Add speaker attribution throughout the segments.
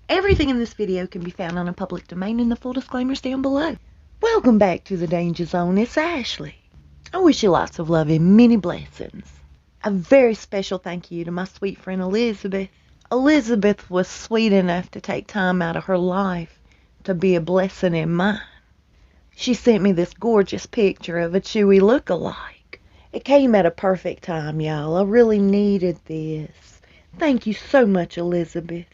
Speaker 1: Everything in this video can be found on a public domain, and the full disclaimers down below. Welcome back to the Danger Zone. It's Ashley. I wish you lots of love and many blessings. A very special thank you to my sweet friend Elizabeth. Elizabeth was sweet enough to take time out of her life to be a blessing in mine. She sent me this gorgeous picture of a Chewy look-alike. It came at a perfect time, y'all. I really needed this. Thank you so much, Elizabeth.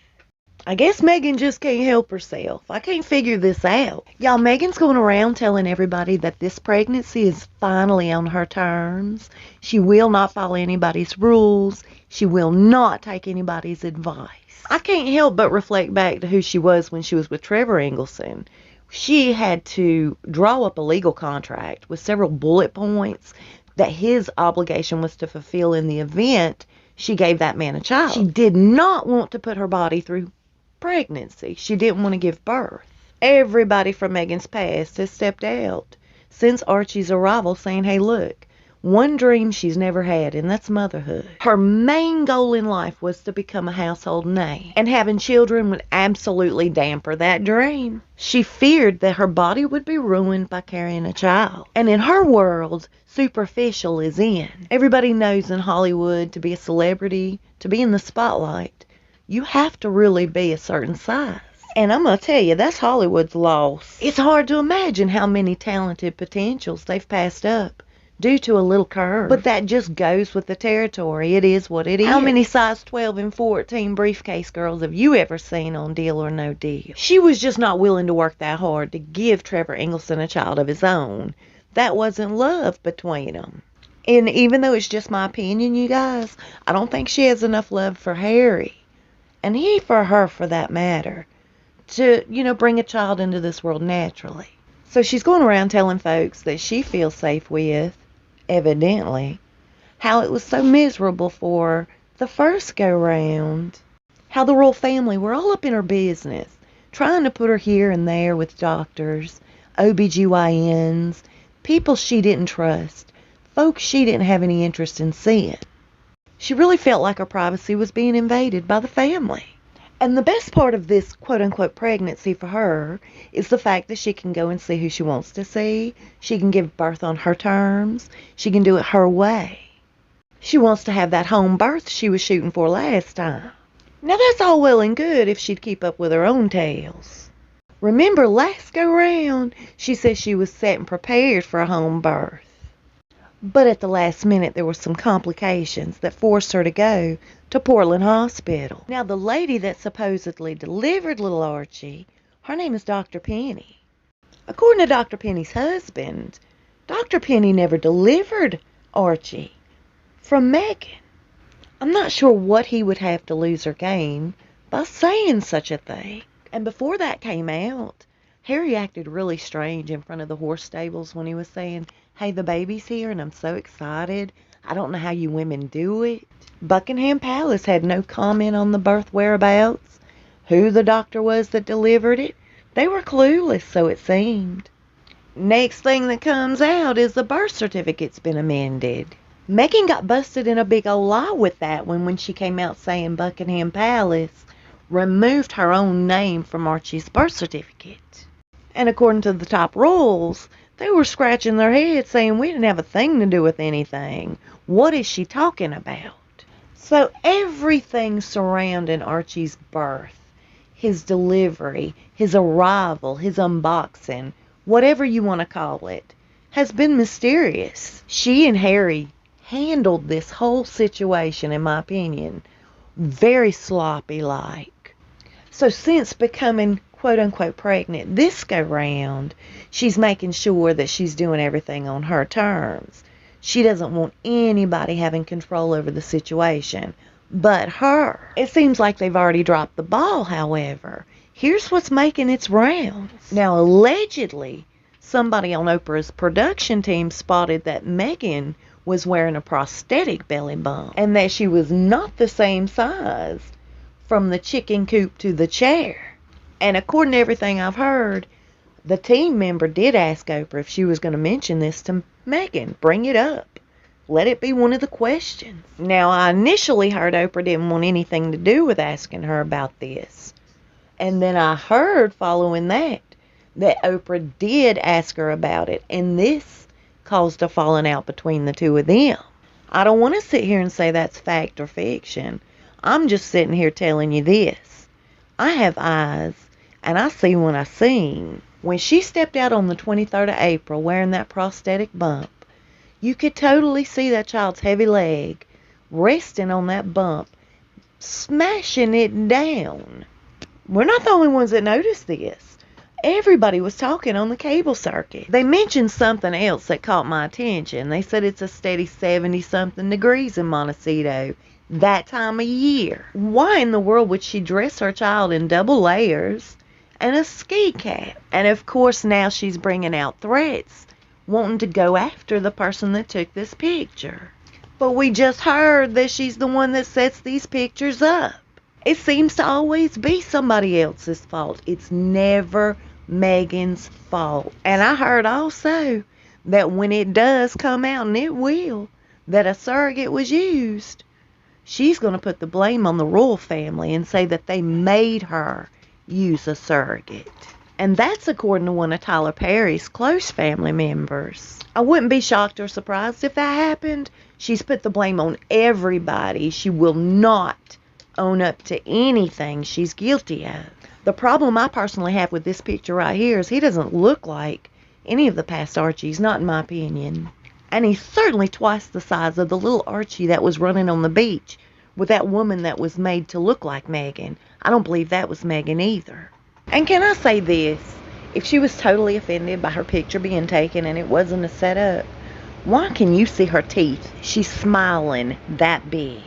Speaker 1: I guess Megan just can't help herself. I can't figure this out. Y'all, Megan's going around telling everybody that this pregnancy is finally on her terms. She will not follow anybody's rules. She will not take anybody's advice. I can't help but reflect back to who she was when she was with Trevor Engelson. She had to draw up a legal contract with several bullet points that his obligation was to fulfill in the event she gave that man a child. She did not want to put her body through pregnancy. She didn't want to give birth. Everybody from Megan's past has stepped out since Archie's arrival, saying, hey, look, one dream she's never had, and that's motherhood. Her main goal in life was to become a household name, and having children would absolutely damper that dream. She feared that her body would be ruined by carrying a child. And in her world, superficial is in. Everybody knows in Hollywood, to be a celebrity, to be in the spotlight, you have to really be a certain size. And I'm going to tell you, that's Hollywood's loss. It's hard to imagine how many talented potentials they've passed up due to a little curve. But that just goes with the territory. It is what it is. How many size 12 and 14 briefcase girls have you ever seen on Deal or No Deal? She was just not willing to work that hard to give Trevor Engelson a child of his own. That wasn't love between them. And even though it's just my opinion, you guys, I don't think she has enough love for Harry. And he for her, for that matter, to, bring a child into this world naturally. So she's going around telling folks that she feels safe with, evidently, how it was so miserable for her the first go-round. How the royal family were all up in her business, trying to put her here and there with doctors, OBGYNs, people she didn't trust, folks she didn't have any interest in seeing. She really felt like her privacy was being invaded by the family. And the best part of this quote-unquote pregnancy for her is the fact that she can go and see who she wants to see. She can give birth on her terms. She can do it her way. She wants to have that home birth she was shooting for last time. Now that's all well and good if she'd keep up with her own tales. Remember last go-round, she said she was set and prepared for a home birth. But at the last minute, there were some complications that forced her to go to Portland Hospital. Now, the lady that supposedly delivered little Archie, her name is Dr. Penny. According to Dr. Penny's husband, Dr. Penny never delivered Archie from Megan. I'm not sure what he would have to lose or gain by saying such a thing. And before that came out, Harry acted really strange in front of the horse stables when he was saying, hey, the baby's here and I'm so excited. I don't know how you women do it. Buckingham Palace had no comment on the birth whereabouts, who the doctor was that delivered it. They were clueless, so it seemed. Next thing that comes out is the birth certificate's been amended. Megan got busted in a big old lie with that when she came out saying Buckingham Palace removed her own name from Archie's birth certificate. And according to the top royals, they were scratching their heads saying we didn't have a thing to do with anything. What is she talking about? So everything surrounding Archie's birth, his delivery, his arrival, his unboxing, whatever you want to call it, has been mysterious. She and Harry handled this whole situation, in my opinion, very sloppy-like. So since becoming quote-unquote pregnant this go-round, she's making sure that she's doing everything on her terms. She doesn't want anybody having control over the situation but her. It seems like they've already dropped the ball, however. Here's what's making its rounds. Now, allegedly, somebody on Oprah's production team spotted that Megan was wearing a prosthetic belly bump and that she was not the same size from the chicken coop to the chair. And according to everything I've heard, the team member did ask Oprah if she was going to mention this to Megan. Bring it up. Let it be one of the questions. Now, I initially heard Oprah didn't want anything to do with asking her about this. And then I heard following that Oprah did ask her about it, and this caused a falling out between the two of them. I don't want to sit here and say that's fact or fiction. I'm just sitting here telling you this. I have eyes, and I see when I sing. When she stepped out on the 23rd of April wearing that prosthetic bump, you could totally see that child's heavy leg resting on that bump, smashing it down. We're not the only ones that noticed this. Everybody was talking on the cable circuit. They mentioned something else that caught my attention. They said it's a steady 70-something degrees in Montecito that time of year. Why in the world would she dress her child in double layers and a ski cap? And of course now she's bringing out threats, wanting to go after the person that took this picture. But we just heard that she's the one that sets these pictures up. It seems to always be somebody else's fault. It's never Megan's fault. And I heard also that when it does come out, and it will, that a surrogate was used, she's going to put the blame on the royal family and say that they made her use a surrogate. And that's according to one of Tyler Perry's close family members. I wouldn't be shocked or surprised if that happened. She's put the blame on everybody. She will not own up to anything she's guilty of. The problem I personally have with this picture right here is he doesn't look like any of the past Archies, not in my opinion. And he's certainly twice the size of the little Archie that was running on the beach with that woman that was made to look like Megan. I don't believe that was Megan either. And can I say this? If she was totally offended by her picture being taken and it wasn't a setup, why can you see her teeth? She's smiling that big.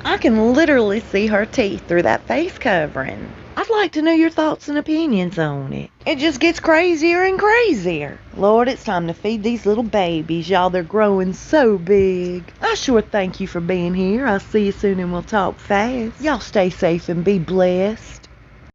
Speaker 1: I can literally see her teeth through that face covering. I'd like to know your thoughts and opinions on it. It just gets crazier and crazier. Lord, it's time to feed these little babies. Y'all, they're growing so big. I sure thank you for being here. I'll see you soon and we'll talk fast. Y'all stay safe and be blessed.